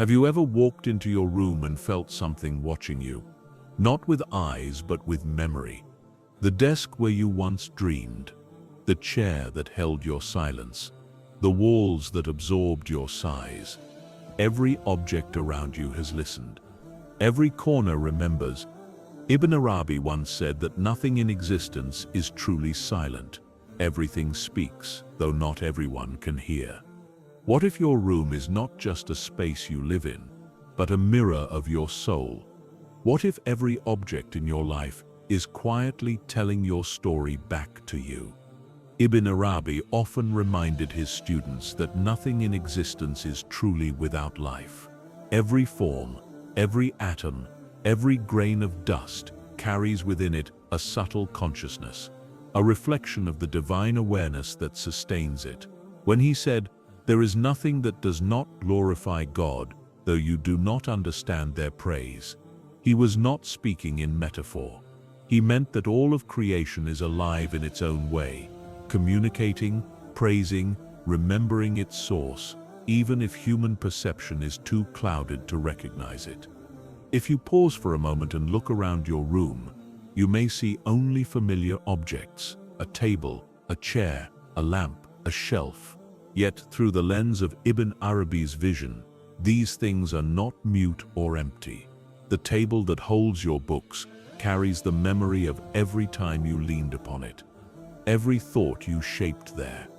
Have you ever walked into your room and felt something watching you? Not with eyes, but with memory. The desk where you once dreamed, the chair that held your silence, the walls that absorbed your sighs. Every object around you has listened. Every corner remembers. Ibn Arabi once said that nothing in existence is truly silent. Everything speaks, though not everyone can hear. What if your room is not just a space you live in, but a mirror of your soul? What if every object in your life is quietly telling your story back to you? Ibn Arabi often reminded his students that nothing in existence is truly without life. Every form, every atom, every grain of dust carries within it a subtle consciousness, a reflection of the divine awareness that sustains it. When he said, "There is nothing that does not glorify God, though you do not understand their praise," he was not speaking in metaphor. He meant that all of creation is alive in its own way, communicating, praising, remembering its source, even if human perception is too clouded to recognize it. If you pause for a moment and look around your room, you may see only familiar objects: a table, a chair, a lamp, a shelf. Yet, through the lens of Ibn Arabi's vision, these things are not mute or empty. The table that holds your books carries the memory of every time you leaned upon it, every thought you shaped there,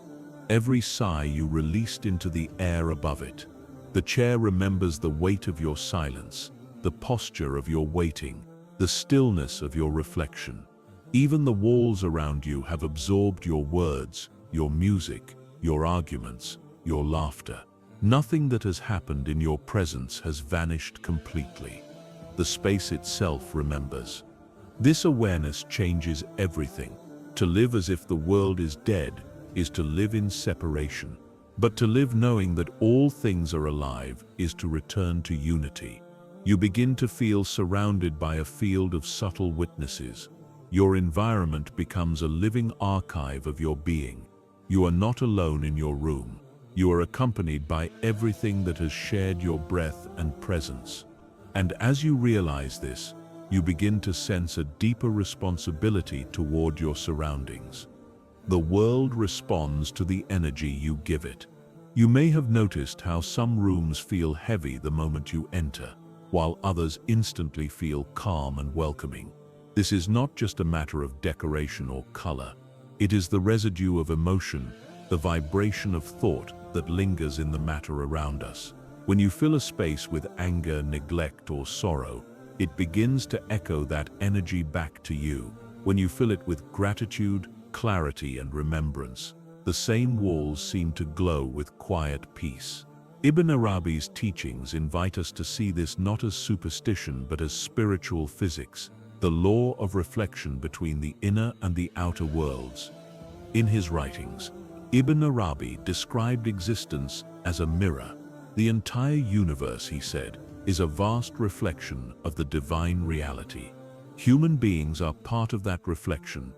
every sigh you released into the air above it. The chair remembers the weight of your silence, the posture of your waiting, the stillness of your reflection. Even the walls around you have absorbed your words, your music, your arguments, your laughter. Nothing that has happened in your presence has vanished completely. The space itself remembers. This awareness changes everything. To live as if the world is dead is to live in separation. But to live knowing that all things are alive is to return to unity. You begin to feel surrounded by a field of subtle witnesses. Your environment becomes a living archive of your being. You are not alone in your room. You are accompanied by everything that has shared your breath and presence. And as you realize this, you begin to sense a deeper responsibility toward your surroundings. The world responds to the energy you give it. You may have noticed how some rooms feel heavy the moment you enter, while others instantly feel calm and welcoming. This is not just a matter of decoration or color. It is the residue of emotion, the vibration of thought that lingers in the matter around us. When you fill a space with anger, neglect, or sorrow, it begins to echo that energy back to you. When you fill it with gratitude, clarity, and remembrance, the same walls seem to glow with quiet peace. Ibn Arabi's teachings invite us to see this not as superstition but as spiritual physics, the law of reflection between the inner and the outer worlds. In his writings, Ibn Arabi described existence as a mirror. The entire universe, he said, is a vast reflection of the divine reality. Human beings are part of that reflection,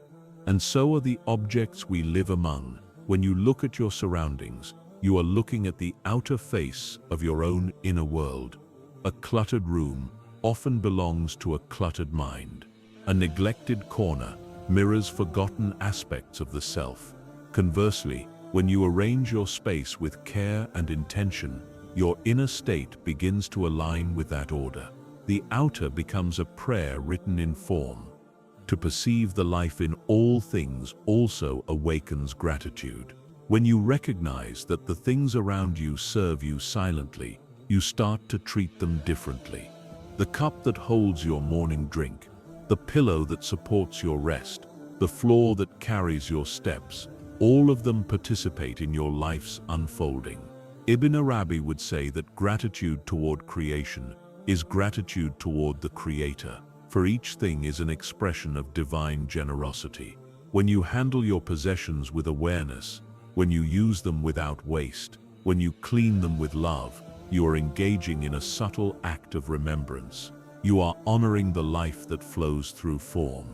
and so are the objects we live among. When you look at your surroundings, you are looking at the outer face of your own inner world. A cluttered room often belongs to a cluttered mind. A neglected corner mirrors forgotten aspects of the self. Conversely, when you arrange your space with care and intention, your inner state begins to align with that order. The outer becomes a prayer written in form. To perceive the life in all things also awakens gratitude. When you recognize that the things around you serve you silently, you start to treat them differently. The cup that holds your morning drink, the pillow that supports your rest, the floor that carries your steps, all of them participate in your life's unfolding. Ibn Arabi would say that gratitude toward creation is gratitude toward the Creator, for each thing is an expression of divine generosity. When you handle your possessions with awareness, when you use them without waste, when you clean them with love, you are engaging in a subtle act of remembrance. You are honoring the life that flows through form.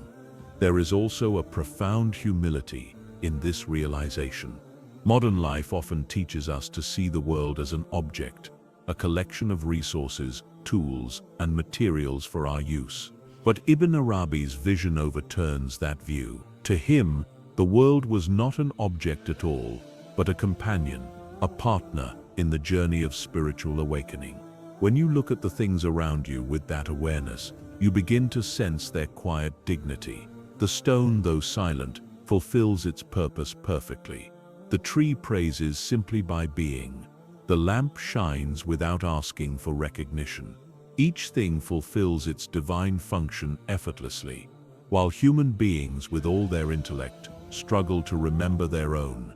There is also a profound humility in this realization. Modern life often teaches us to see the world as an object, a collection of resources, tools, and materials for our use. But Ibn Arabi's vision overturns that view. To him, the world was not an object at all, but a companion, a partner in the journey of spiritual awakening. When you look at the things around you with that awareness, you begin to sense their quiet dignity. The stone, though silent, fulfills its purpose perfectly. The tree praises simply by being. The lamp shines without asking for recognition. Each thing fulfills its divine function effortlessly, while human beings, with all their intellect, struggle to remember their own.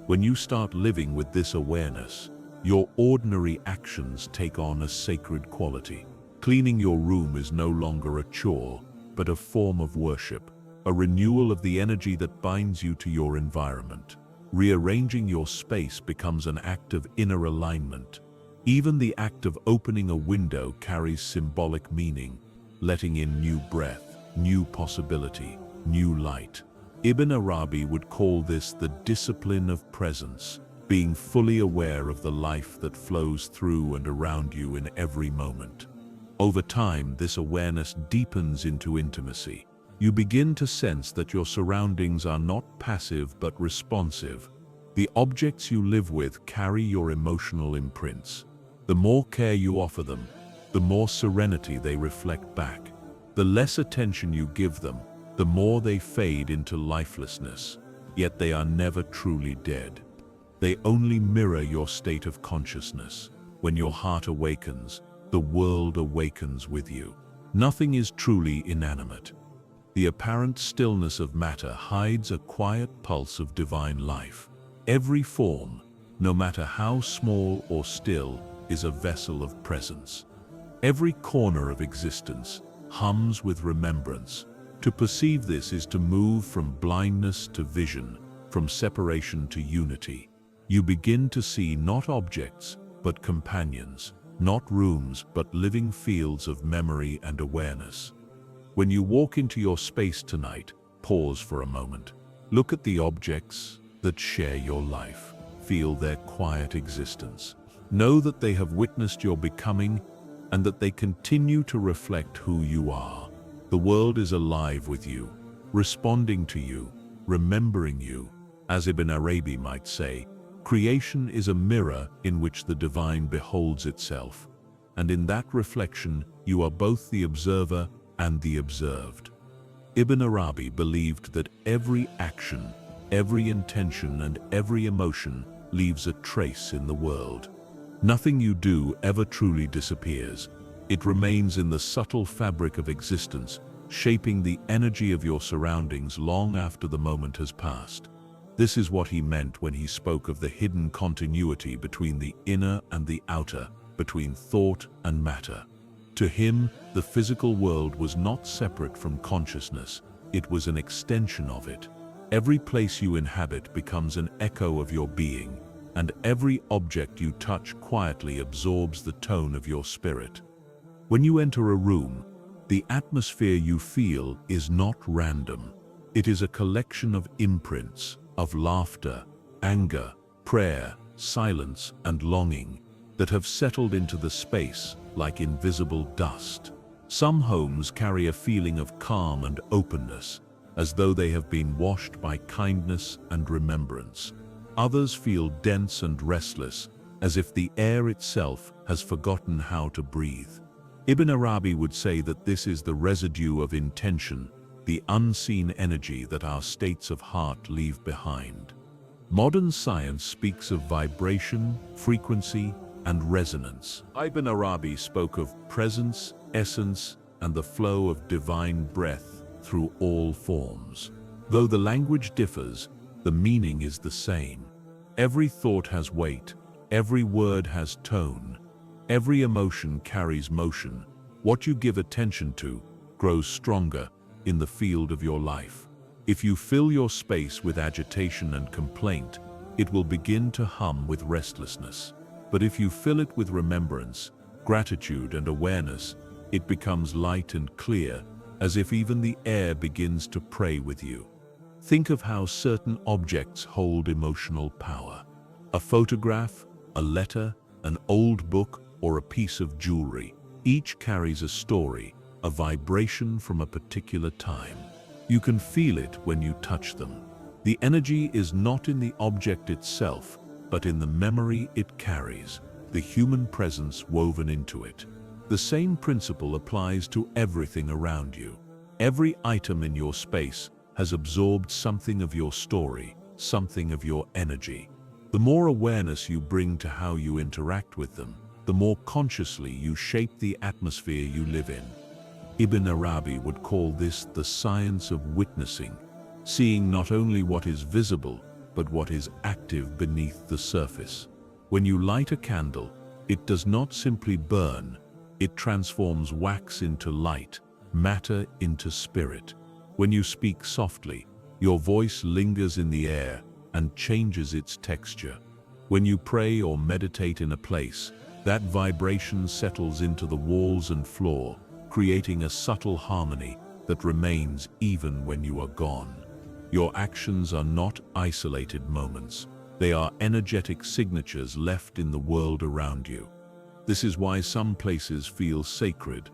When you start living with this awareness, your ordinary actions take on a sacred quality. Cleaning your room is no longer a chore, but a form of worship, a renewal of the energy that binds you to your environment. Rearranging your space becomes an act of inner alignment. Even the act of opening a window carries symbolic meaning, letting in new breath, new possibility, new light. Ibn Arabi would call this the discipline of presence, being fully aware of the life that flows through and around you in every moment. Over time, this awareness deepens into intimacy. You begin to sense that your surroundings are not passive but responsive. The objects you live with carry your emotional imprints. The more care you offer them, the more serenity they reflect back. The less attention you give them, the more they fade into lifelessness. Yet they are never truly dead. They only mirror your state of consciousness. When your heart awakens, the world awakens with you. Nothing is truly inanimate. The apparent stillness of matter hides a quiet pulse of divine life. Every form, no matter how small or still, is a vessel of presence. Every corner of existence hums with remembrance. To perceive this is to move from blindness to vision, from separation to unity. You begin to see not objects, but companions, not rooms, but living fields of memory and awareness. When you walk into your space tonight, pause for a moment. Look at the objects that share your life. Feel their quiet existence. Know that they have witnessed your becoming and that they continue to reflect who you are. The world is alive with you, responding to you, remembering you. As Ibn Arabi might say, creation is a mirror in which the divine beholds itself, and in that reflection you are both the observer and the observed. Ibn Arabi believed that every action, every intention, and every emotion leaves a trace in the world. Nothing you do ever truly disappears. It remains in the subtle fabric of existence, shaping the energy of your surroundings long after the moment has passed. This is what he meant when he spoke of the hidden continuity between the inner and the outer, between thought and matter. To him, the physical world was not separate from consciousness, it was an extension of it. Every place you inhabit becomes an echo of your being, and every object you touch quietly absorbs the tone of your spirit. When you enter a room, the atmosphere you feel is not random. It is a collection of imprints, of laughter, anger, prayer, silence, and longing that have settled into the space like invisible dust. Some homes carry a feeling of calm and openness, as though they have been washed by kindness and remembrance. Others feel dense and restless, as if the air itself has forgotten how to breathe. Ibn Arabi would say that this is the residue of intention, the unseen energy that our states of heart leave behind. Modern science speaks of vibration, frequency, and resonance. Ibn Arabi spoke of presence, essence, and the flow of divine breath through all forms. Though the language differs, the meaning is the same. Every thought has weight, every word has tone, every emotion carries motion. What you give attention to grows stronger in the field of your life. If you fill your space with agitation and complaint, it will begin to hum with restlessness. But if you fill it with remembrance, gratitude, and awareness, it becomes light and clear, as if even the air begins to pray with you. Think of how certain objects hold emotional power. A photograph, a letter, an old book, or a piece of jewelry. Each carries a story, a vibration from a particular time. You can feel it when you touch them. The energy is not in the object itself, but in the memory it carries, the human presence woven into it. The same principle applies to everything around you. Every item in your space has absorbed something of your story, something of your energy. The more awareness you bring to how you interact with them, the more consciously you shape the atmosphere you live in. Ibn Arabi would call this the science of witnessing, seeing not only what is visible, but what is active beneath the surface. When you light a candle, it does not simply burn, it transforms wax into light, matter into spirit. When you speak softly, your voice lingers in the air and changes its texture. When you pray or meditate in a place, that vibration settles into the walls and floor, creating a subtle harmony that remains even when you are gone. Your actions are not isolated moments. They are energetic signatures left in the world around you. This is why some places feel sacred.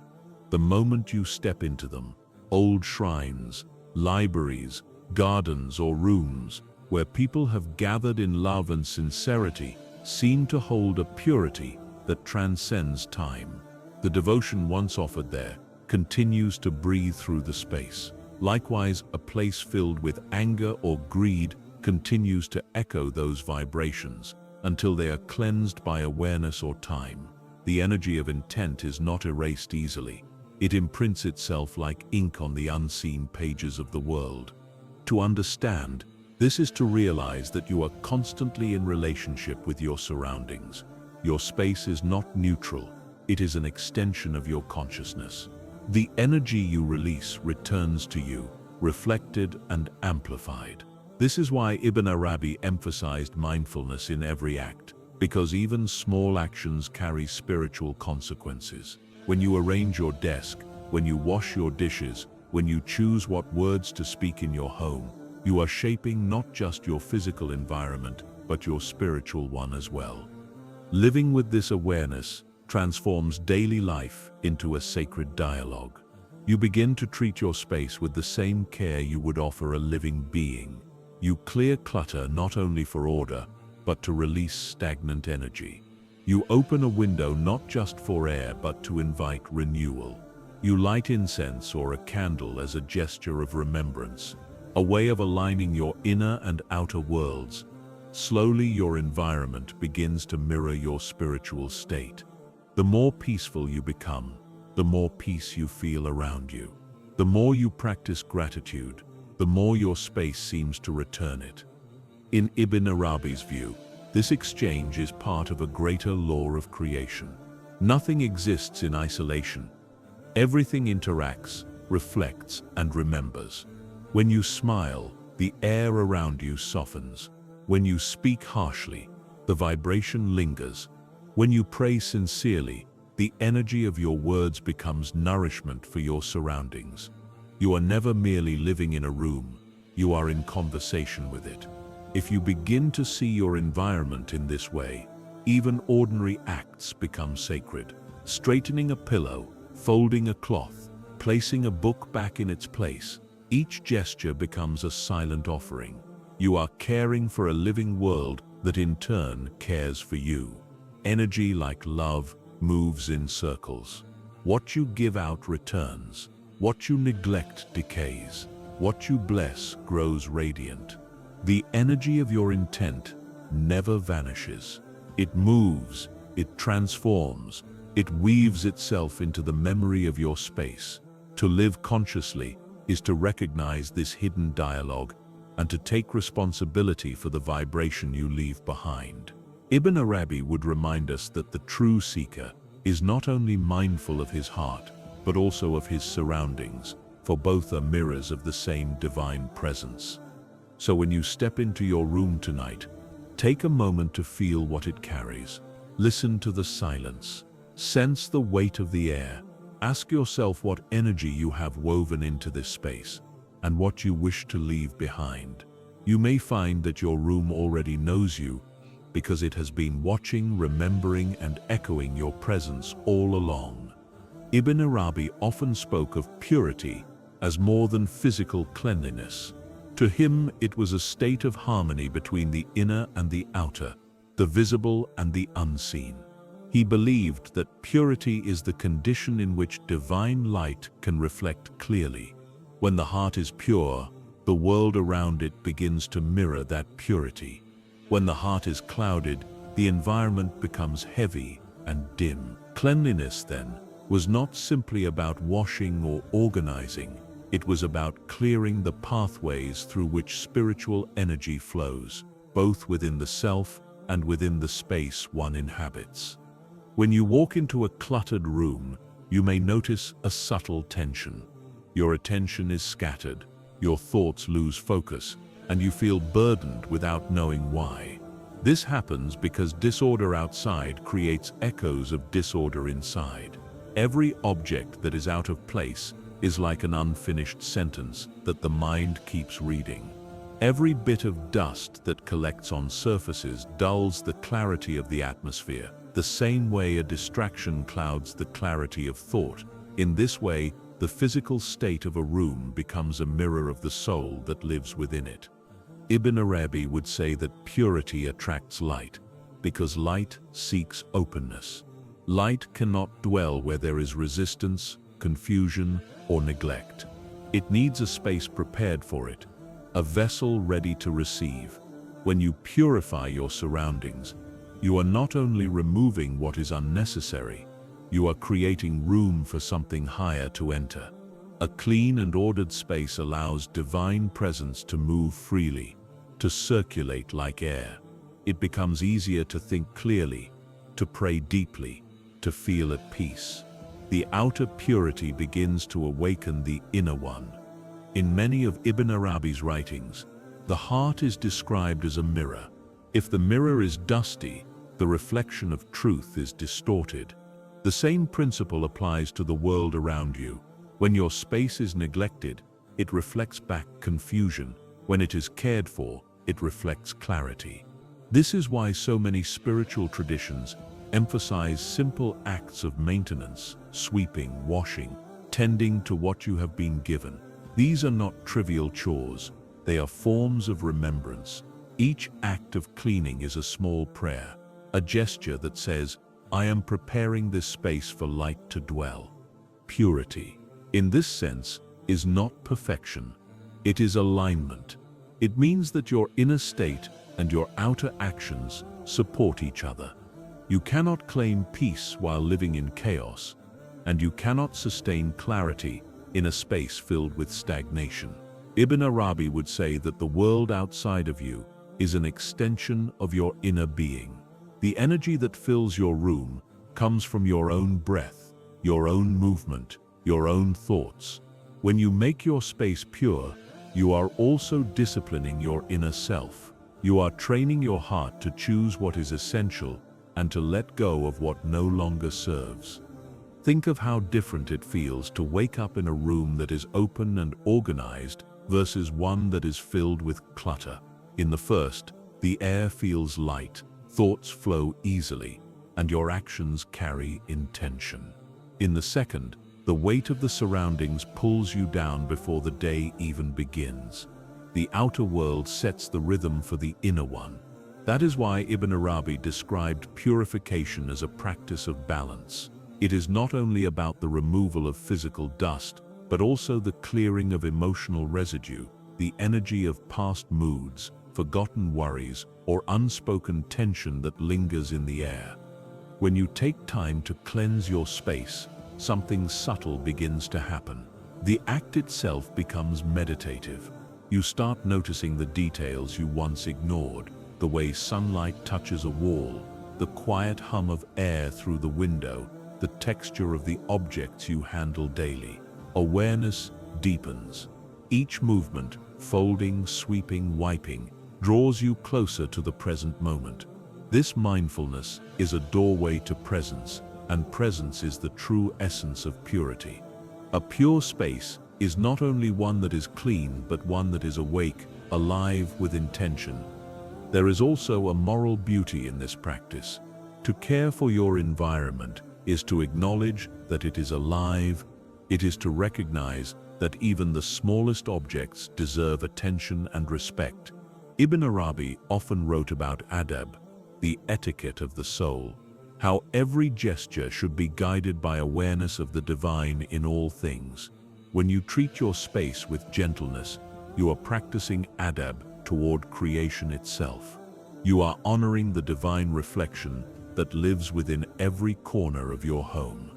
The moment you step into them, old shrines, libraries, gardens, or rooms where people have gathered in love and sincerity seem to hold a purity that transcends time. The devotion once offered there continues to breathe through the space. Likewise, a place filled with anger or greed continues to echo those vibrations until they are cleansed by awareness or time. The energy of intent is not erased easily. It imprints itself like ink on the unseen pages of the world. To understand, this is to realize that you are constantly in relationship with your surroundings. Your space is not neutral. It is an extension of your consciousness. The energy you release returns to you, reflected and amplified. This is why Ibn Arabi emphasized mindfulness in every act, because even small actions carry spiritual consequences. When you arrange your desk, when you wash your dishes, when you choose what words to speak in your home, you are shaping not just your physical environment, but your spiritual one as well. Living with this awareness transforms daily life into a sacred dialogue. You begin to treat your space with the same care you would offer a living being. You clear clutter not only for order, but to release stagnant energy. You open a window not just for air, but to invite renewal. You light incense or a candle as a gesture of remembrance, a way of aligning your inner and outer worlds. Slowly, your environment begins to mirror your spiritual state. The more peaceful you become, the more peace you feel around you. The more you practice gratitude, the more your space seems to return it. In Ibn Arabi's view, this exchange is part of a greater law of creation. Nothing exists in isolation. Everything interacts, reflects, and remembers. When you smile, the air around you softens. When you speak harshly, the vibration lingers. When you pray sincerely, the energy of your words becomes nourishment for your surroundings. You are never merely living in a room, you are in conversation with it. If you begin to see your environment in this way, even ordinary acts become sacred. Straightening a pillow, folding a cloth, placing a book back in its place, each gesture becomes a silent offering. You are caring for a living world that in turn cares for you. Energy like love moves in circles. What you give out returns. What you neglect decays. What you bless grows radiant. The energy of your intent never vanishes. It moves, it transforms, it weaves itself into the memory of your space. To live consciously is to recognize this hidden dialogue and to take responsibility for the vibration you leave behind. Ibn Arabi would remind us that the true seeker is not only mindful of his heart, but also of his surroundings, for both are mirrors of the same divine presence. So when you step into your room tonight, take a moment to feel what it carries. Listen to the silence. Sense the weight of the air. Ask yourself what energy you have woven into this space and what you wish to leave behind. You may find that your room already knows you, because it has been watching, remembering, and echoing your presence all along. Ibn Arabi often spoke of purity as more than physical cleanliness. To him, it was a state of harmony between the inner and the outer, the visible and the unseen. He believed that purity is the condition in which divine light can reflect clearly. When the heart is pure, the world around it begins to mirror that purity. When the heart is clouded, the environment becomes heavy and dim. Cleanliness, then, was not simply about washing or organizing. It was about clearing the pathways through which spiritual energy flows, both within the self and within the space one inhabits. When you walk into a cluttered room, you may notice a subtle tension. Your attention is scattered, your thoughts lose focus, and you feel burdened without knowing why. This happens because disorder outside creates echoes of disorder inside. Every object that is out of place is like an unfinished sentence that the mind keeps reading. Every bit of dust that collects on surfaces dulls the clarity of the atmosphere, the same way a distraction clouds the clarity of thought. In this way, the physical state of a room becomes a mirror of the soul that lives within it. Ibn Arabi would say that purity attracts light, because light seeks openness. Light cannot dwell where there is resistance, confusion, or neglect. It needs a space prepared for it, a vessel ready to receive. When you purify your surroundings, you are not only removing what is unnecessary, you are creating room for something higher to enter. A clean and ordered space allows divine presence to move freely, to circulate like air. It becomes easier to think clearly, to pray deeply, to feel at peace. The outer purity begins to awaken the inner one. In many of Ibn Arabi's writings, the heart is described as a mirror. If the mirror is dusty, the reflection of truth is distorted. The same principle applies to the world around you. When your space is neglected, it reflects back confusion. When it is cared for, it reflects clarity. This is why so many spiritual traditions emphasize simple acts of maintenance, sweeping, washing, tending to what you have been given. These are not trivial chores, they are forms of remembrance. Each act of cleaning is a small prayer, a gesture that says, I am preparing this space for light to dwell. Purity, in this sense, is not perfection. It is alignment. It means that your inner state and your outer actions support each other. You cannot claim peace while living in chaos, and you cannot sustain clarity in a space filled with stagnation. Ibn Arabi would say that the world outside of you is an extension of your inner being. The energy that fills your room comes from your own breath, your own movement, your own thoughts. When you make your space pure, you are also disciplining your inner self. You are training your heart to choose what is essential and to let go of what no longer serves. Think of how different it feels to wake up in a room that is open and organized versus one that is filled with clutter. In the first, the air feels light, thoughts flow easily, and your actions carry intention. In the second, the weight of the surroundings pulls you down before the day even begins. The outer world sets the rhythm for the inner one. That is why Ibn Arabi described purification as a practice of balance. It is not only about the removal of physical dust, but also the clearing of emotional residue, the energy of past moods, forgotten worries, or unspoken tension that lingers in the air. When you take time to cleanse your space, something subtle begins to happen. The act itself becomes meditative. You start noticing the details you once ignored, the way sunlight touches a wall, the quiet hum of air through the window, the texture of the objects you handle daily. Awareness deepens. Each movement, folding, sweeping, wiping, draws you closer to the present moment. This mindfulness is a doorway to presence, and presence is the true essence of purity. A pure space is not only one that is clean, but one that is awake, alive with intention. There is also a moral beauty in this practice. To care for your environment is to acknowledge that it is alive. It is to recognize that even the smallest objects deserve attention and respect. Ibn Arabi often wrote about adab, the etiquette of the soul, how every gesture should be guided by awareness of the divine in all things. When you treat your space with gentleness, you are practicing adab toward creation itself. You are honoring the divine reflection that lives within every corner of your home.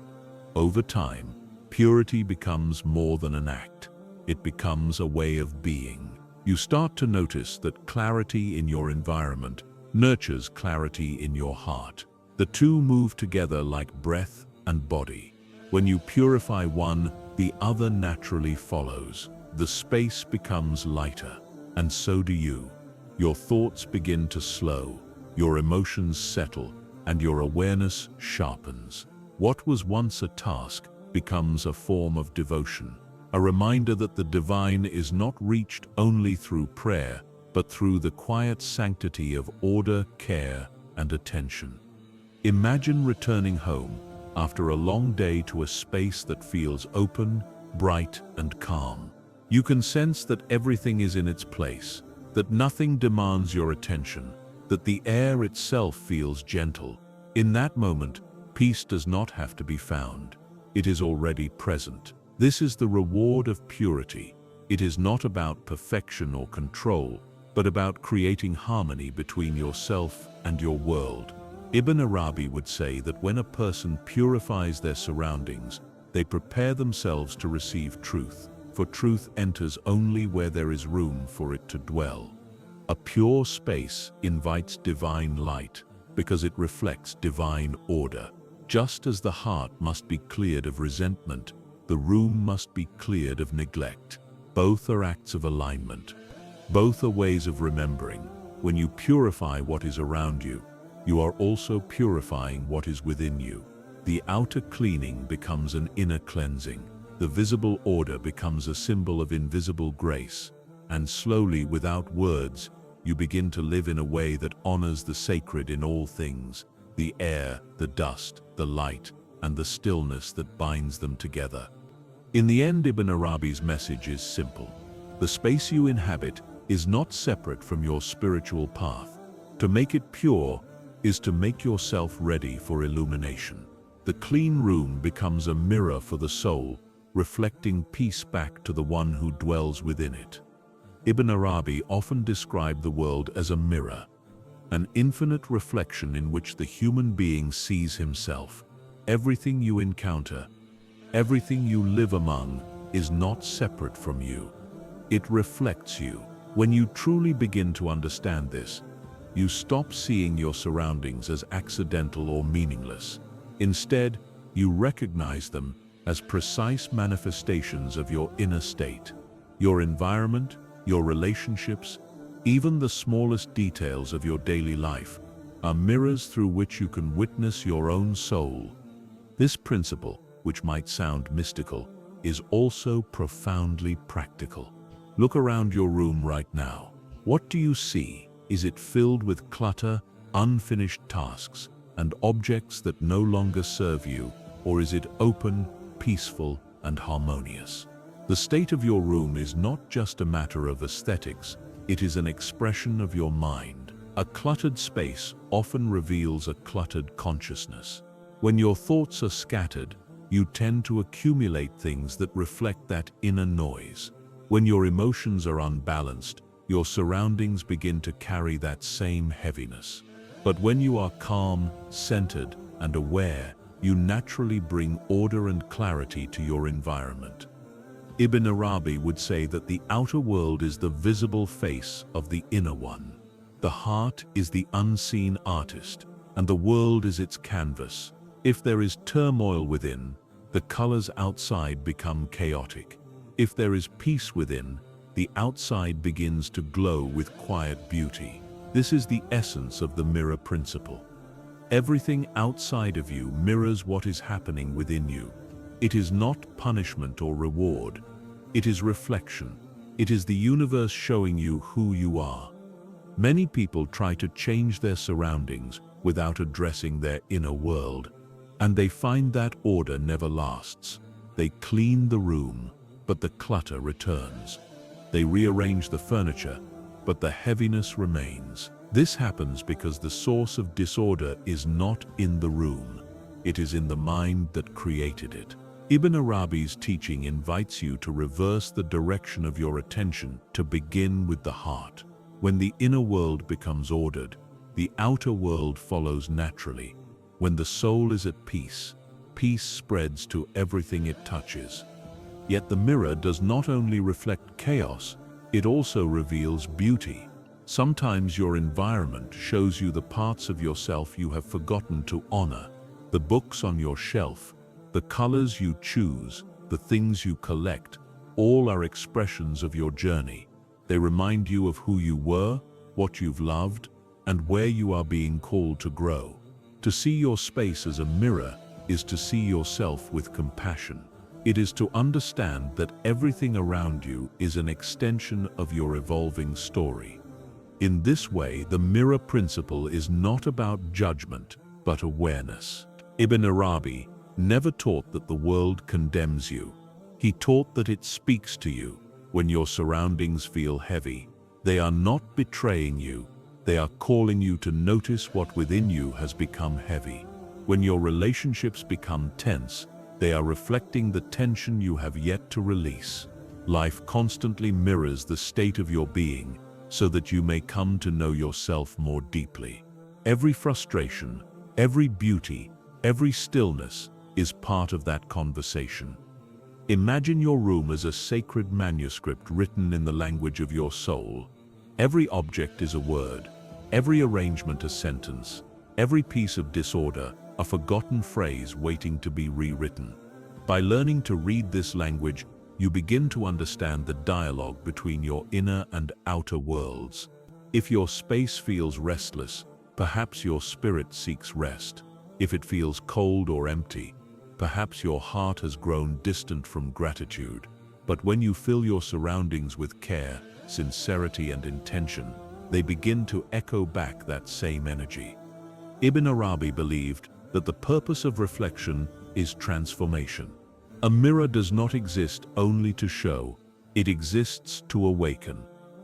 Over time, purity becomes more than an act. It becomes a way of being. You start to notice that clarity in your environment nurtures clarity in your heart. The two move together like breath and body. When you purify one, the other naturally follows. The space becomes lighter, and so do you. Your thoughts begin to slow, your emotions settle, and your awareness sharpens. What was once a task becomes a form of devotion, a reminder that the divine is not reached only through prayer, but through the quiet sanctity of order, care, and attention. Imagine returning home after a long day to a space that feels open, bright, and calm. You can sense that everything is in its place, that nothing demands your attention, that the air itself feels gentle. In that moment, peace does not have to be found. It is already present. This is the reward of purity. It is not about perfection or control, but about creating harmony between yourself and your world. Ibn Arabi would say that when a person purifies their surroundings, they prepare themselves to receive truth, for truth enters only where there is room for it to dwell. A pure space invites divine light because it reflects divine order. Just as the heart must be cleared of resentment, the room must be cleared of neglect. Both are acts of alignment. Both are ways of remembering. When you purify what is around you, you are also purifying what is within you. The outer cleaning becomes an inner cleansing. The visible order becomes a symbol of invisible grace. And slowly, without words, you begin to live in a way that honors the sacred in all things, the air, the dust, the light, and the stillness that binds them together. In the end, Ibn Arabi's message is simple. The space you inhabit is not separate from your spiritual path. To make it pure is to make yourself ready for illumination. The clean room becomes a mirror for the soul, reflecting peace back to the one who dwells within it. Ibn Arabi often described the world as a mirror, an infinite reflection in which the human being sees himself. Everything you encounter, everything you live among, is not separate from you. It reflects you. When you truly begin to understand this, you stop seeing your surroundings as accidental or meaningless. Instead, you recognize them as precise manifestations of your inner state. Your environment, your relationships, even the smallest details of your daily life are mirrors through which you can witness your own soul. This principle, which might sound mystical, is also profoundly practical. Look around your room right now. What do you see? Is it filled with clutter, unfinished tasks, and objects that no longer serve you, or is it open, peaceful, and harmonious? The state of your room is not just a matter of aesthetics, it is an expression of your mind. A cluttered space often reveals a cluttered consciousness. When your thoughts are scattered, you tend to accumulate things that reflect that inner noise. When your emotions are unbalanced, your surroundings begin to carry that same heaviness. But when you are calm, centered, and aware, you naturally bring order and clarity to your environment. Ibn Arabi would say that the outer world is the visible face of the inner one. The heart is the unseen artist, and the world is its canvas. If there is turmoil within, the colors outside become chaotic. If there is peace within, the outside begins to glow with quiet beauty. This is the essence of the mirror principle. Everything outside of you mirrors what is happening within you. It is not punishment or reward. It is reflection. It is the universe showing you who you are. Many people try to change their surroundings without addressing their inner world, and they find that order never lasts. They clean the room, but the clutter returns. They rearrange the furniture, but the heaviness remains. This happens because the source of disorder is not in the room. It is in the mind that created it. Ibn Arabi's teaching invites you to reverse the direction of your attention to begin with the heart. When the inner world becomes ordered, the outer world follows naturally. When the soul is at peace, peace spreads to everything it touches. Yet the mirror does not only reflect chaos, it also reveals beauty. Sometimes your environment shows you the parts of yourself you have forgotten to honor. The books on your shelf, the colors you choose, the things you collect, all are expressions of your journey. They remind you of who you were, what you've loved, and where you are being called to grow. To see your space as a mirror is to see yourself with compassion. It is to understand that everything around you is an extension of your evolving story. In this way, the mirror principle is not about judgment, but awareness. Ibn Arabi never taught that the world condemns you. He taught that it speaks to you. When your surroundings feel heavy, they are not betraying you. They are calling you to notice what within you has become heavy. When your relationships become tense, they are reflecting the tension you have yet to release. Life constantly mirrors the state of your being so that you may come to know yourself more deeply. Every frustration, every beauty, every stillness is part of that conversation. Imagine your room as a sacred manuscript written in the language of your soul. Every object is a word, every arrangement a sentence, every piece of disorder a forgotten phrase waiting to be rewritten. By learning to read this language, you begin to understand the dialogue between your inner and outer worlds. If your space feels restless, perhaps your spirit seeks rest. If it feels cold or empty, perhaps your heart has grown distant from gratitude. But when you fill your surroundings with care, sincerity, and intention, they begin to echo back that same energy. Ibn Arabi believed that the purpose of reflection is transformation. A mirror does not exist only to show, it exists to awaken.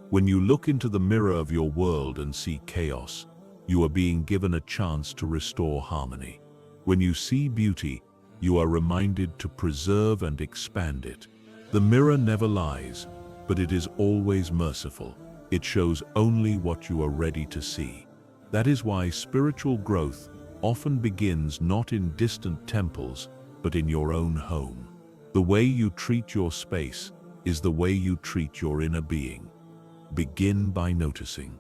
When you look into the mirror of your world and see chaos, you are being given a chance to restore harmony. When you see beauty, you are reminded to preserve and expand it. The mirror never lies, but it is always merciful. It shows only what you are ready to see. That is why spiritual growth often begins not in distant temples, but in your own home. The way you treat your space is the way you treat your inner being. Begin by noticing.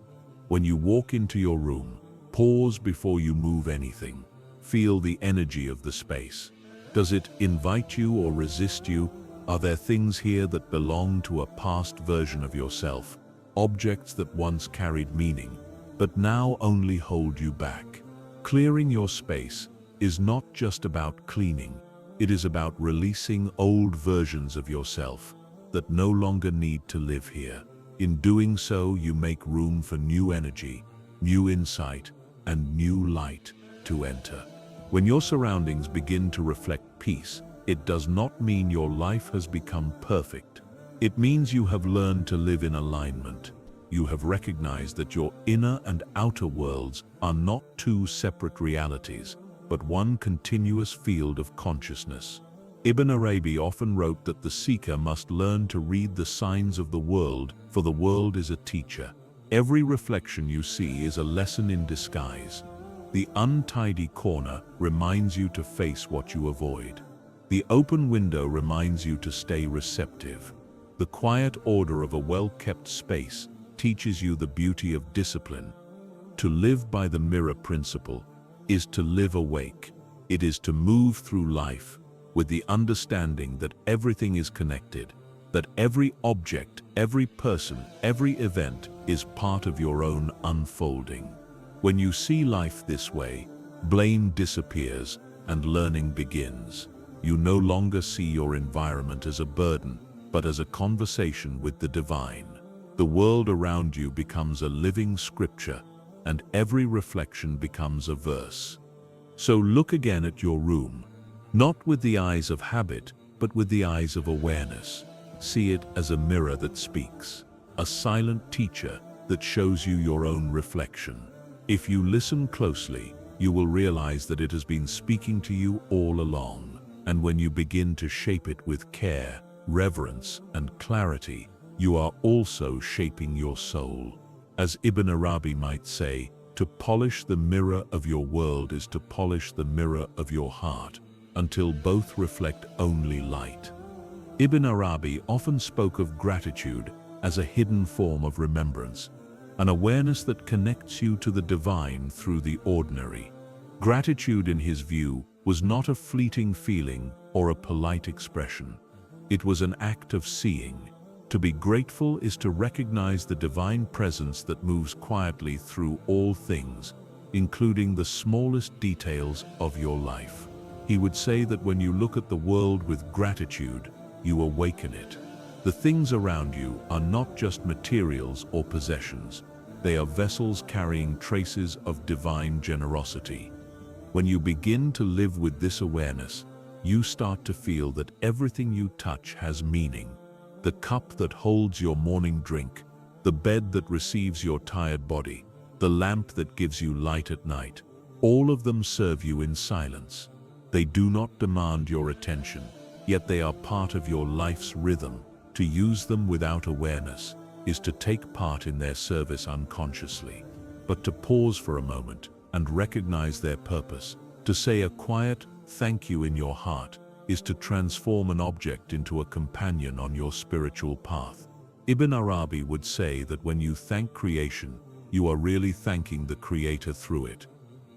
When you walk into your room, pause before you move anything. Feel the energy of the space. Does it invite you or resist you? Are there things here that belong to a past version of yourself? Objects that once carried meaning, but now only hold you back? Clearing your space is not just about cleaning. It is about releasing old versions of yourself that no longer need to live here. In doing so, you make room for new energy, new insight, and new light to enter. When your surroundings begin to reflect peace, it does not mean your life has become perfect. It means you have learned to live in alignment. You have recognized that your inner and outer worlds are not two separate realities, but one continuous field of consciousness. Ibn Arabi often wrote that the seeker must learn to read the signs of the world, for the world is a teacher. Every reflection you see is a lesson in disguise. The untidy corner reminds you to face what you avoid. The open window reminds you to stay receptive. The quiet order of a well-kept space teaches you the beauty of discipline. To live by the mirror principle is to live awake. It is to move through life with the understanding that everything is connected, that every object, every person, every event is part of your own unfolding. When you see life this way, blame disappears and learning begins. You no longer see your environment as a burden, but as a conversation with the divine. The world around you becomes a living scripture, and every reflection becomes a verse. So look again at your room, not with the eyes of habit, but with the eyes of awareness. See it as a mirror that speaks, a silent teacher that shows you your own reflection. If you listen closely, you will realize that it has been speaking to you all along. And when you begin to shape it with care, reverence, and clarity, you are also shaping your soul. As Ibn Arabi might say, to polish the mirror of your world is to polish the mirror of your heart, until both reflect only light. Ibn Arabi often spoke of gratitude as a hidden form of remembrance, an awareness that connects you to the divine through the ordinary. Gratitude, in his view, was not a fleeting feeling or a polite expression. It was an act of seeing. To be grateful is to recognize the divine presence that moves quietly through all things, including the smallest details of your life. He would say that when you look at the world with gratitude, you awaken it. The things around you are not just materials or possessions. They are vessels carrying traces of divine generosity. When you begin to live with this awareness, you start to feel that everything you touch has meaning. The cup that holds your morning drink, the bed that receives your tired body, the lamp that gives you light at night, all of them serve you in silence. They do not demand your attention, yet they are part of your life's rhythm. To use them without awareness is to take part in their service unconsciously. But to pause for a moment and recognize their purpose, to say a quiet thank you in your heart, is to transform an object into a companion on your spiritual path. Ibn Arabi would say that when you thank creation, you are really thanking the Creator through it.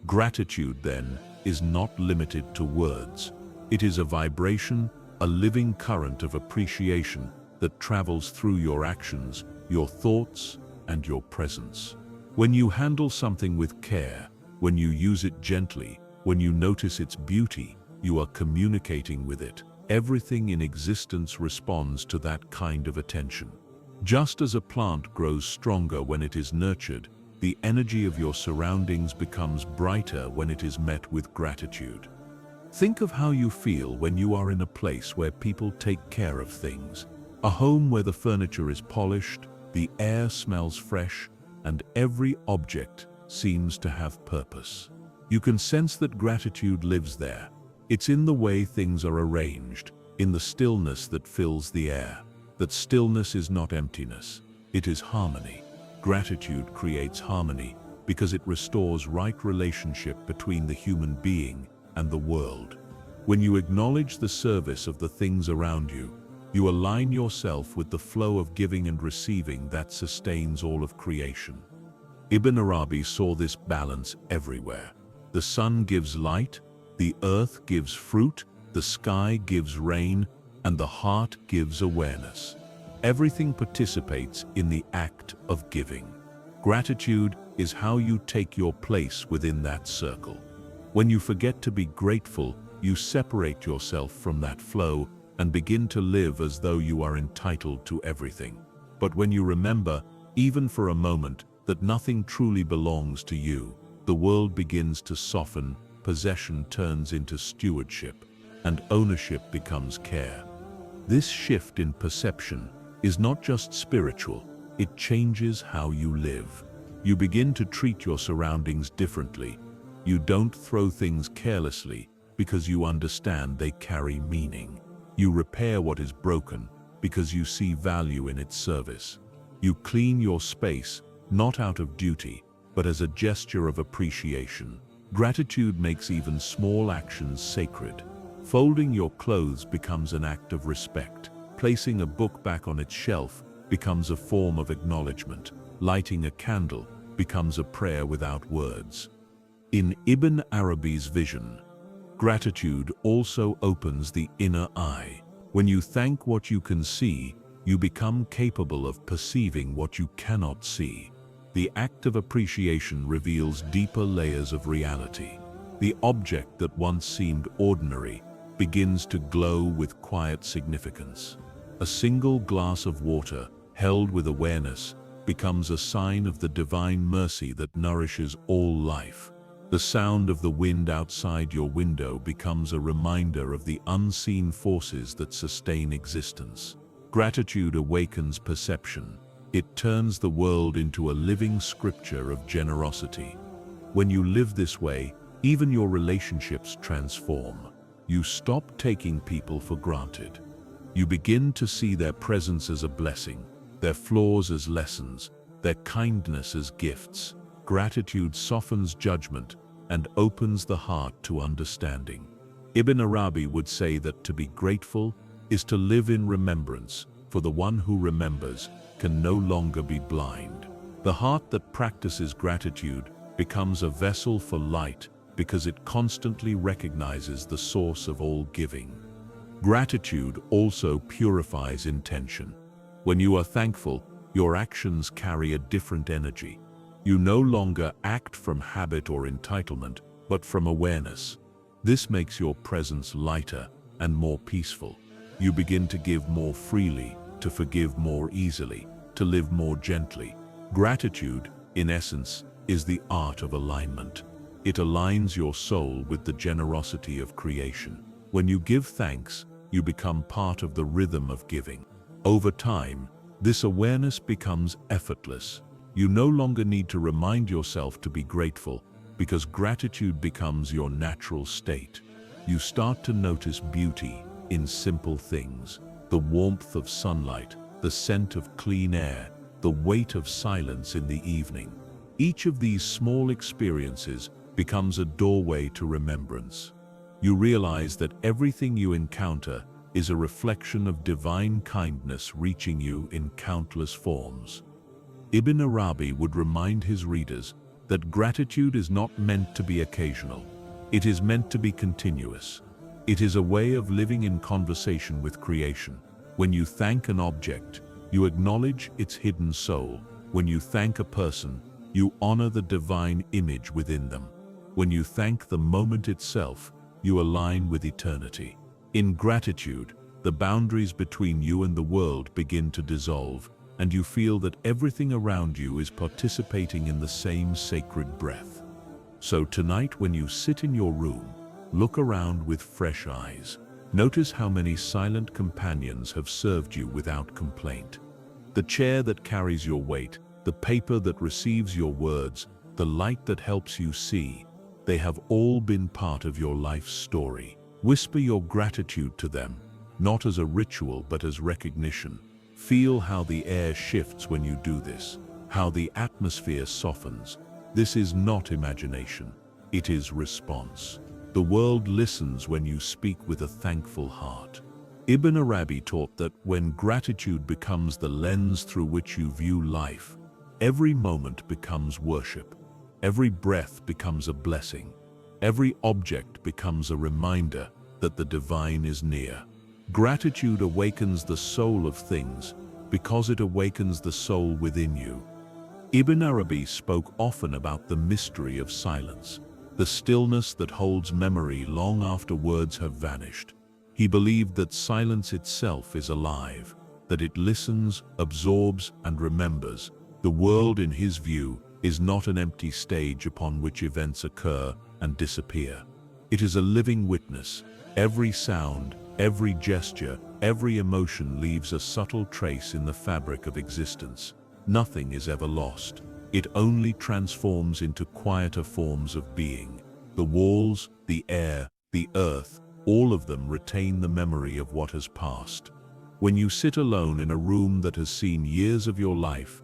Gratitude, then, is not limited to words. It is a vibration, a living current of appreciation that travels through your actions, your thoughts, and your presence. When you handle something with care, when you use it gently, when you notice its beauty, you are communicating with it. Everything in existence responds to that kind of attention. Just as a plant grows stronger when it is nurtured, the energy of your surroundings becomes brighter when it is met with gratitude. Think of how you feel when you are in a place where people take care of things. A home where the furniture is polished, the air smells fresh, and every object seems to have purpose. You can sense that gratitude lives there. It's in the way things are arranged, in the stillness that fills the air. That stillness is not emptiness, it is harmony. Gratitude creates harmony because it restores right relationship between the human being and the world. When you acknowledge the service of the things around you, you align yourself with the flow of giving and receiving that sustains all of creation. Ibn Arabi saw this balance everywhere. The sun gives light, the earth gives fruit, the sky gives rain, and the heart gives awareness. Everything participates in the act of giving. Gratitude is how you take your place within that circle. When you forget to be grateful, you separate yourself from that flow and begin to live as though you are entitled to everything. But when you remember, even for a moment, that nothing truly belongs to you, the world begins to soften, possession turns into stewardship, and ownership becomes care. This shift in perception is not just spiritual, it changes how you live. You begin to treat your surroundings differently. You don't throw things carelessly because you understand they carry meaning. You repair what is broken because you see value in its service. You clean your space, not out of duty, but as a gesture of appreciation. Gratitude makes even small actions sacred. Folding your clothes becomes an act of respect. Placing a book back on its shelf becomes a form of acknowledgement. Lighting a candle becomes a prayer without words. In Ibn Arabi's vision, gratitude also opens the inner eye. When you thank what you can see, you become capable of perceiving what you cannot see. The act of appreciation reveals deeper layers of reality. The object that once seemed ordinary begins to glow with quiet significance. A single glass of water held with awareness, becomes a sign of the divine mercy that nourishes all life. The sound of the wind outside your window becomes a reminder of the unseen forces that sustain existence. Gratitude awakens perception. It turns the world into a living scripture of generosity. When you live this way, even your relationships transform. You stop taking people for granted. You begin to see their presence as a blessing, their flaws as lessons, their kindness as gifts. Gratitude softens judgment and opens the heart to understanding. Ibn Arabi would say that to be grateful is to live in remembrance, for the one who remembers can no longer be blind. The heart that practices gratitude becomes a vessel for light because it constantly recognizes the source of all giving. Gratitude also purifies intention. When you are thankful, your actions carry a different energy. You no longer act from habit or entitlement, but from awareness. This makes your presence lighter and more peaceful. You begin to give more freely, to forgive more easily, to live more gently. Gratitude, in essence, is the art of alignment. It aligns your soul with the generosity of creation. When you give thanks, you become part of the rhythm of giving. Over time, this awareness becomes effortless. You no longer need to remind yourself to be grateful, because gratitude becomes your natural state. You start to notice beauty in simple things: the warmth of sunlight, the scent of clean air, the weight of silence in the evening. Each of these small experiences becomes a doorway to remembrance. You realize that everything you encounter is a reflection of divine kindness reaching you in countless forms. Ibn Arabi would remind his readers that gratitude is not meant to be occasional. It is meant to be continuous. It is a way of living in conversation with creation. When you thank an object, you acknowledge its hidden soul. When you thank a person, you honor the divine image within them. When you thank the moment itself, you align with eternity. In gratitude, the boundaries between you and the world begin to dissolve, and you feel that everything around you is participating in the same sacred breath. So tonight, when you sit in your room, look around with fresh eyes. Notice how many silent companions have served you without complaint. The chair that carries your weight, the paper that receives your words, the light that helps you see, they have all been part of your life's story. Whisper your gratitude to them, not as a ritual but as recognition. Feel how the air shifts when you do this, how the atmosphere softens. This is not imagination, it is response. The world listens when you speak with a thankful heart. Ibn Arabi taught that when gratitude becomes the lens through which you view life, every moment becomes worship. Every breath becomes a blessing. Every object becomes a reminder that the divine is near. Gratitude awakens the soul of things because it awakens the soul within you. Ibn Arabi spoke often about the mystery of silence, the stillness that holds memory long after words have vanished. He believed that silence itself is alive, that it listens, absorbs, and remembers. The world, in his view, is not an empty stage upon which events occur and disappear. It is a living witness. Every sound, every gesture, every emotion leaves a subtle trace in the fabric of existence. Nothing is ever lost. It only transforms into quieter forms of being. The walls, the air, the earth, all of them retain the memory of what has passed. When you sit alone in a room that has seen years of your life,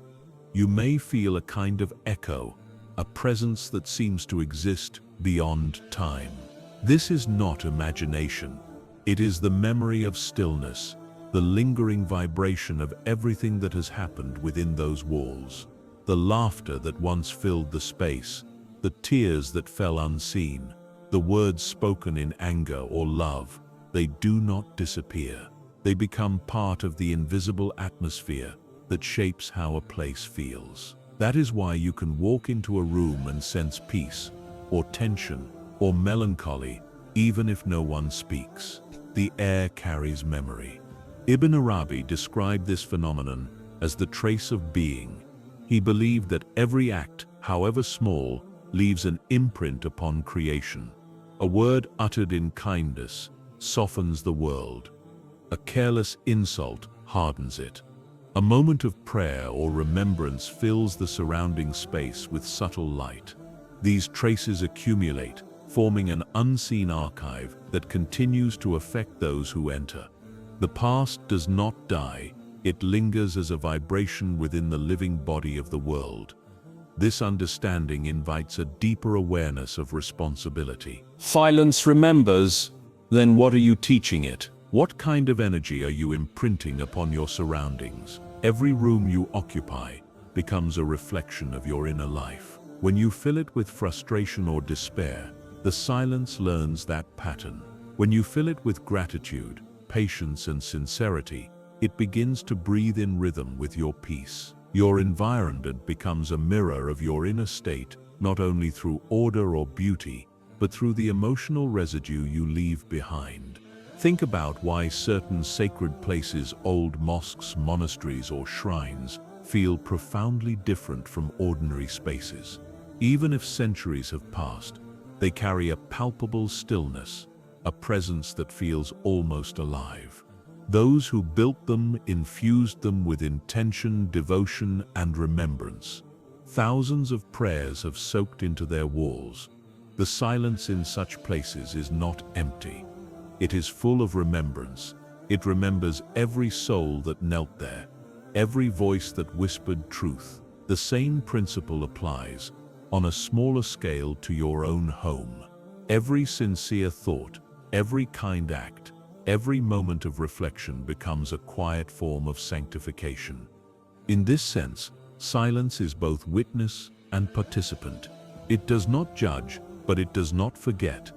you may feel a kind of echo, a presence that seems to exist beyond time. This is not imagination. It is the memory of stillness, the lingering vibration of everything that has happened within those walls. The laughter that once filled the space, the tears that fell unseen, the words spoken in anger or love, they do not disappear. They become part of the invisible atmosphere that shapes how a place feels. That is why you can walk into a room and sense peace, or tension, or melancholy, even if no one speaks. The air carries memory. Ibn Arabi described this phenomenon as the trace of being. He believed that every act, however small, leaves an imprint upon creation. A word uttered in kindness softens the world. A careless insult hardens it. A moment of prayer or remembrance fills the surrounding space with subtle light. These traces accumulate, forming an unseen archive that continues to affect those who enter. The past does not die, it lingers as a vibration within the living body of the world. This understanding invites a deeper awareness of responsibility. Silence remembers, then what are you teaching it? What kind of energy are you imprinting upon your surroundings? Every room you occupy becomes a reflection of your inner life. When you fill it with frustration or despair, the silence learns that pattern. When you fill it with gratitude, patience, and sincerity, it begins to breathe in rhythm with your peace. Your environment becomes a mirror of your inner state, not only through order or beauty, but through the emotional residue you leave behind. Think about why certain sacred places, old mosques, monasteries, or shrines, feel profoundly different from ordinary spaces. Even if centuries have passed, they carry a palpable stillness, a presence that feels almost alive. Those who built them infused them with intention, devotion, and remembrance. Thousands of prayers have soaked into their walls. The silence in such places is not empty. It is full of remembrance. It remembers every soul that knelt there, every voice that whispered truth. The same principle applies, on a smaller scale, to your own home. Every sincere thought, every kind act, every moment of reflection becomes a quiet form of sanctification. In this sense, silence is both witness and participant. It does not judge, but it does not forget.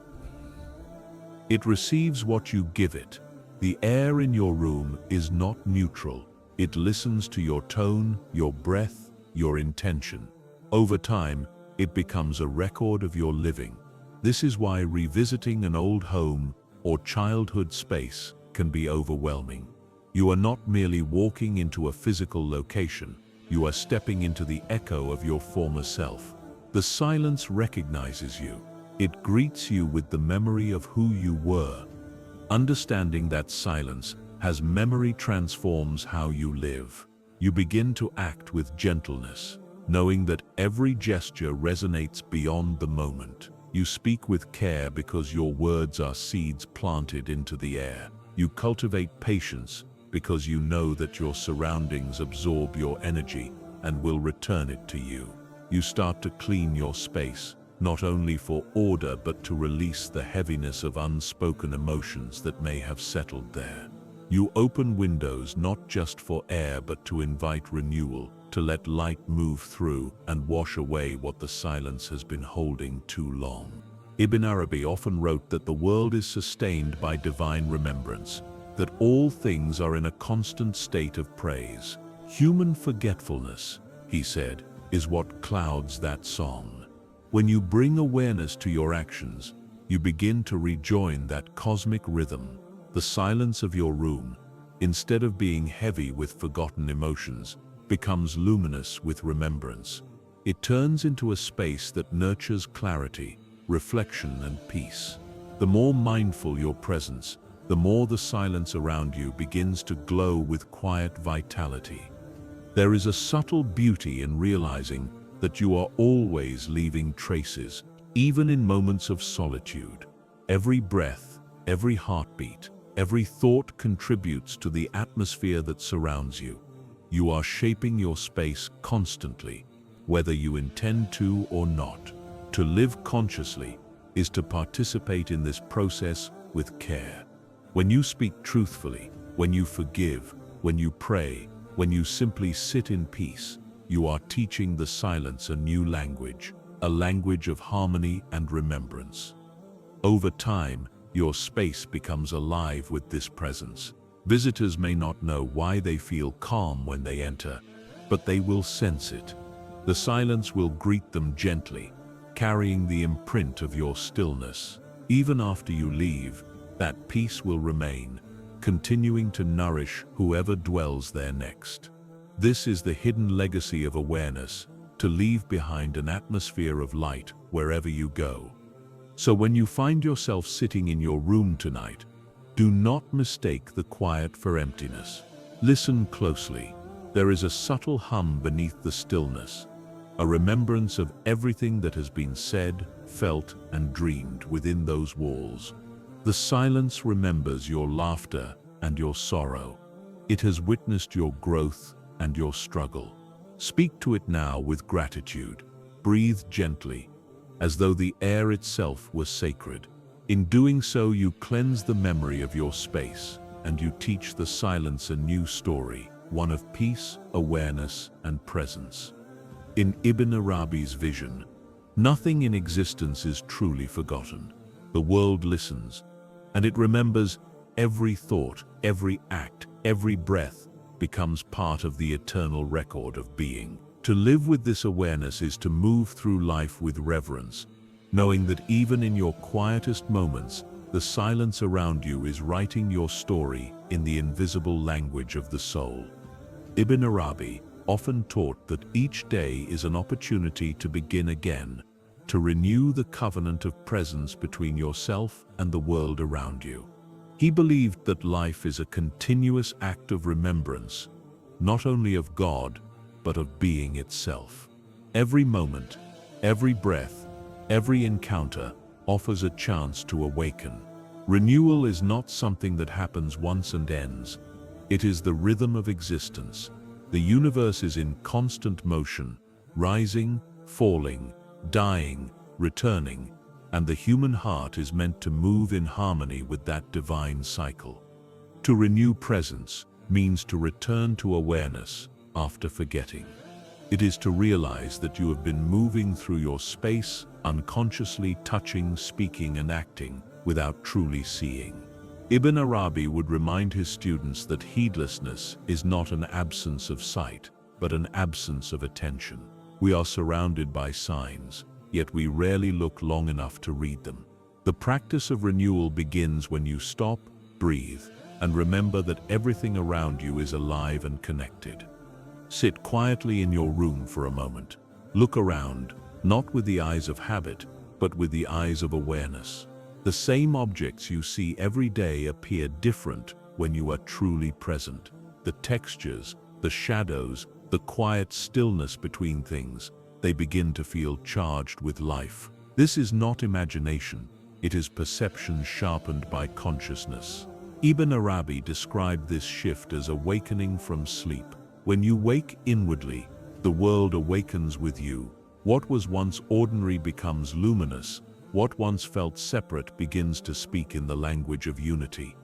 It receives what you give it. The air in your room is not neutral. It listens to your tone, your breath, your intention. Over time, it becomes a record of your living. This is why revisiting an old home or childhood space can be overwhelming. You are not merely walking into a physical location, you are stepping into the echo of your former self. The silence recognizes you. It greets you with the memory of who you were. Understanding that silence as memory transforms how you live. You begin to act with gentleness, knowing that every gesture resonates beyond the moment. You speak with care because your words are seeds planted into the air. You cultivate patience because you know that your surroundings absorb your energy and will return it to you. You start to clean your space, not only for order but to release the heaviness of unspoken emotions that may have settled there. You open windows not just for air but to invite renewal, to let light move through and wash away what the silence has been holding too long. Ibn Arabi often wrote that the world is sustained by divine remembrance, that all things are in a constant state of praise. Human forgetfulness, he said, is what clouds that song. When you bring awareness to your actions, you begin to rejoin that cosmic rhythm. The silence of your room, instead of being heavy with forgotten emotions, becomes luminous with remembrance. It turns into a space that nurtures clarity, reflection, and peace. The more mindful your presence, the more the silence around you begins to glow with quiet vitality. There is a subtle beauty in realizing that you are always leaving traces, even in moments of solitude. Every breath, every heartbeat, every thought contributes to the atmosphere that surrounds you. You are shaping your space constantly, whether you intend to or not. To live consciously is to participate in this process with care. When you speak truthfully, when you forgive, when you pray, when you simply sit in peace, you are teaching the silence a new language, a language of harmony and remembrance. Over time, your space becomes alive with this presence. Visitors may not know why they feel calm when they enter, but they will sense it. The silence will greet them gently, carrying the imprint of your stillness. Even after you leave, that peace will remain, continuing to nourish whoever dwells there next. This is the hidden legacy of awareness, to leave behind an atmosphere of light wherever you go. So when you find yourself sitting in your room tonight, do not mistake the quiet for emptiness. Listen closely. There is a subtle hum beneath the stillness, a remembrance of everything that has been said, felt, and dreamed within those walls. The silence remembers your laughter and your sorrow. It has witnessed your growth and your struggle. Speak to it now with gratitude. Breathe gently, as though the air itself was sacred. In doing so, you cleanse the memory of your space, and you teach the silence a new story, one of peace, awareness, and presence. In Ibn Arabi's vision, nothing in existence is truly forgotten. The world listens, and it remembers every thought, every act, every breath becomes part of the eternal record of being. To live with this awareness is to move through life with reverence, knowing that even in your quietest moments, the silence around you is writing your story in the invisible language of the soul. Ibn Arabi often taught that each day is an opportunity to begin again, to renew the covenant of presence between yourself and the world around you. He believed that life is a continuous act of remembrance, not only of God, but of being itself. Every moment, every breath, every encounter offers a chance to awaken. Renewal is not something that happens once and ends. It is the rhythm of existence. The universe is in constant motion, rising, falling, dying, returning, and the human heart is meant to move in harmony with that divine cycle. To renew presence means to return to awareness after forgetting. It is to realize that you have been moving through your space, unconsciously touching, speaking, and acting without truly seeing. Ibn Arabi would remind his students that heedlessness is not an absence of sight, but an absence of attention. We are surrounded by signs, yet we rarely look long enough to read them. The practice of renewal begins when you stop, breathe, and remember that everything around you is alive and connected. Sit quietly in your room for a moment. Look around, not with the eyes of habit, but with the eyes of awareness. The same objects you see every day appear different when you are truly present. The textures, the shadows, the quiet stillness between things, they begin to feel charged with life. This is not imagination, it is perception sharpened by consciousness. Ibn Arabi described this shift as awakening from sleep. When you wake inwardly, the world awakens with you. What was once ordinary becomes luminous. What once felt separate begins to speak in the language of unity.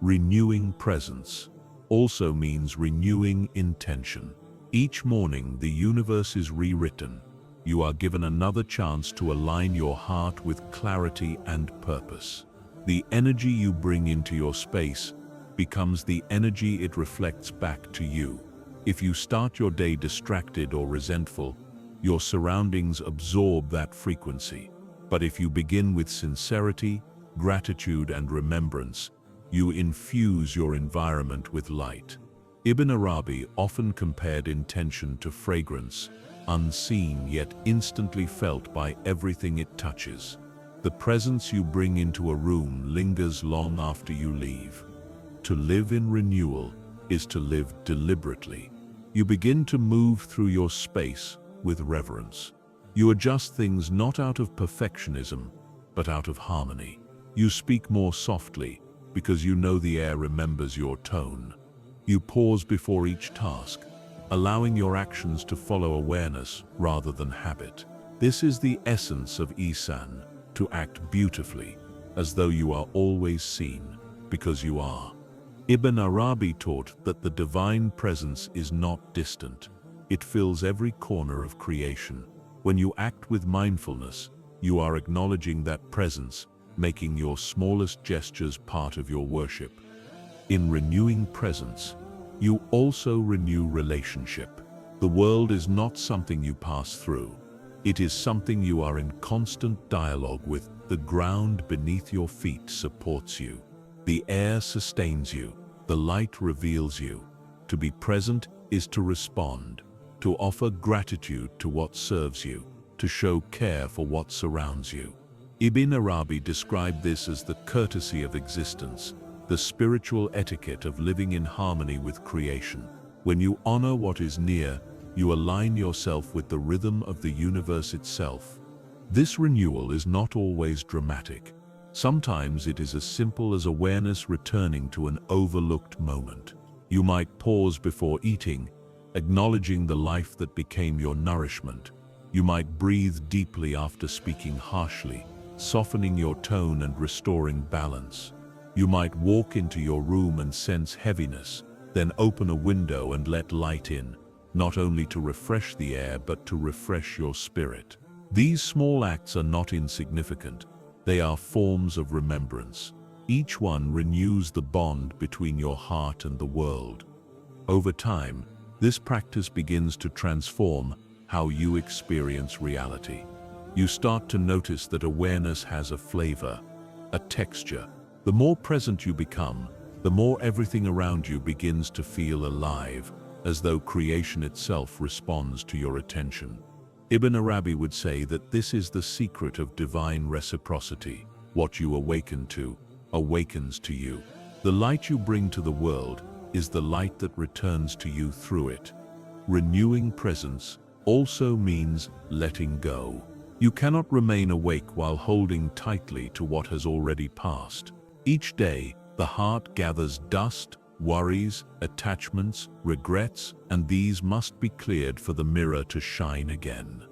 Renewing presence also means renewing intention. Each morning, the universe is rewritten. You are given another chance to align your heart with clarity and purpose. The energy you bring into your space becomes the energy it reflects back to you. If you start your day distracted or resentful, your surroundings absorb that frequency. But if you begin with sincerity, gratitude, and remembrance, you infuse your environment with light. Ibn Arabi often compared intention to fragrance, unseen yet instantly felt by everything it touches. The presence you bring into a room lingers long after you leave. To live in renewal is to live deliberately. You begin to move through your space with reverence. You adjust things not out of perfectionism, but out of harmony. You speak more softly because you know the air remembers your tone. You pause before each task, allowing your actions to follow awareness rather than habit. This is the essence of ihsan, to act beautifully, as though you are always seen, because you are. Ibn Arabi taught that the divine presence is not distant. It fills every corner of creation. When you act with mindfulness, you are acknowledging that presence, making your smallest gestures part of your worship. In renewing presence, you also renew relationship. The world is not something you pass through. It is something you are in constant dialogue with. The ground beneath your feet supports you. The air sustains you. The light reveals you. To be present is to respond, to offer gratitude to what serves you, to show care for what surrounds you. Ibn Arabi described this as the courtesy of existence, the spiritual etiquette of living in harmony with creation. When you honor what is near, you align yourself with the rhythm of the universe itself. This renewal is not always dramatic. Sometimes it is as simple as awareness returning to an overlooked moment. You might pause before eating, acknowledging the life that became your nourishment. You might breathe deeply after speaking harshly, softening your tone and restoring balance. You might walk into your room and sense heaviness, then open a window and let light in, not only to refresh the air but to refresh your spirit. These small acts are not insignificant. They are forms of remembrance. Each one renews the bond between your heart and the world. Over time, this practice begins to transform how you experience reality. You start to notice that awareness has a flavor, a texture. The more present you become, the more everything around you begins to feel alive, as though creation itself responds to your attention. Ibn Arabi would say that this is the secret of divine reciprocity. What you awaken to, awakens to you. The light you bring to the world is the light that returns to you through it. Renewing presence also means letting go. You cannot remain awake while holding tightly to what has already passed. Each day, the heart gathers dust, worries, attachments, regrets, and these must be cleared for the mirror to shine again.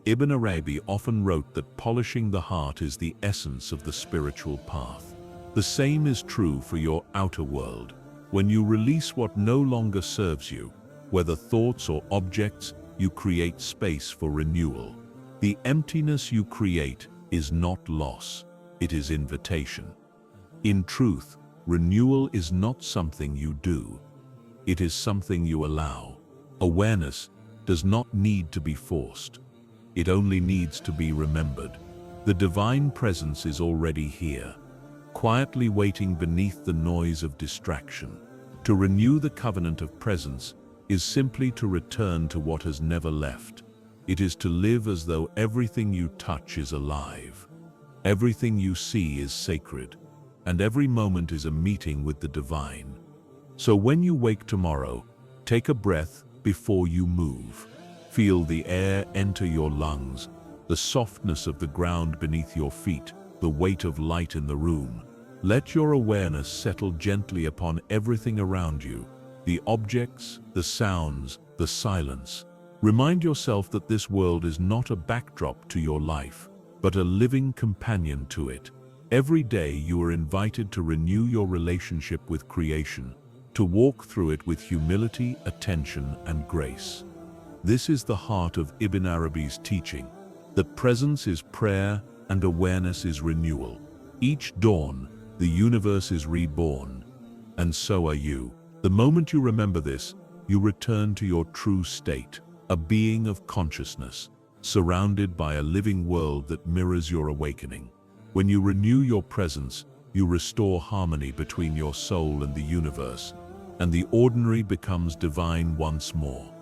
Ibn Arabi often wrote that polishing the heart is the essence of the spiritual path. The same is true for your outer world. When you release what no longer serves you, whether thoughts or objects, you create space for renewal. The emptiness you create is not loss, it is invitation. In truth, renewal is not something you do. It is something you allow. Awareness does not need to be forced. It only needs to be remembered. The divine presence is already here, quietly waiting beneath the noise of distraction. To renew the covenant of presence is simply to return to what has never left. It is to live as though everything you touch is alive. Everything you see is sacred, and every moment is a meeting with the divine. So when you wake tomorrow, take a breath before you move. Feel the air enter your lungs, the softness of the ground beneath your feet, the weight of light in the room. Let your awareness settle gently upon everything around you, the objects, the sounds, the silence. Remind yourself that this world is not a backdrop to your life, but a living companion to it. Every day you are invited to renew your relationship with creation, to walk through it with humility, attention, and grace. This is the heart of Ibn Arabi's teaching, that presence is prayer and awareness is renewal. Each dawn, the universe is reborn, and so are you. The moment you remember this, you return to your true state, a being of consciousness, surrounded by a living world that mirrors your awakening. When you renew your presence, you restore harmony between your soul and the universe, and the ordinary becomes divine once more.